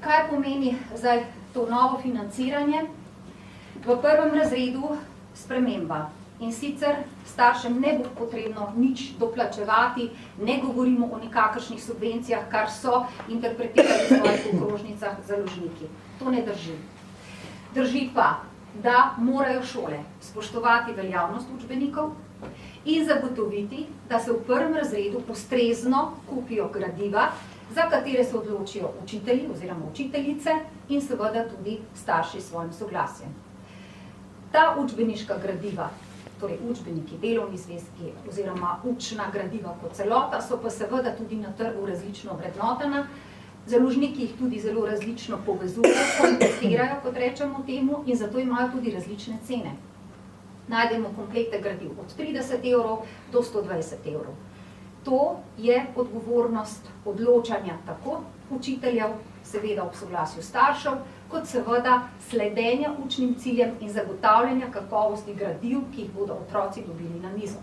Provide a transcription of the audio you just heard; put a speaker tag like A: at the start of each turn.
A: Kaj pomeni zdaj to novo financiranje? V prvem razredu sprememba. In sicer staršem ne bo potrebno nič doplačevati, ne govorimo o nikakršnih subvencijah, kar so interpretirali v svojih okrožnicah založniki. To ne drži. Drži pa, da morajo šole spoštovati veljavnost učbenikov in zagotoviti, da se v prvem razredu ustrezno kupijo gradiva, za katere se odločijo učitelji oziroma učiteljice in seveda tudi starši s svojim soglasjem. Ta učbeniška gradiva, torej učbeniki, delovni zvezki oziroma učna gradiva kot celota, so pa seveda tudi na trgu različno vrednotena. Založniki jih tudi zelo različno povezujejo, konvertirajo, kot rečemo temu, in zato imajo tudi različne cene. Najdemo komplete gradiv od 30 € do 120 €. To je odgovornost odločanja tako učiteljev, seveda ob soglasju staršev, kot seveda sledenja učnim ciljem in zagotavljanja kakovosti gradiv, ki jih bodo otroci dobili na mizo.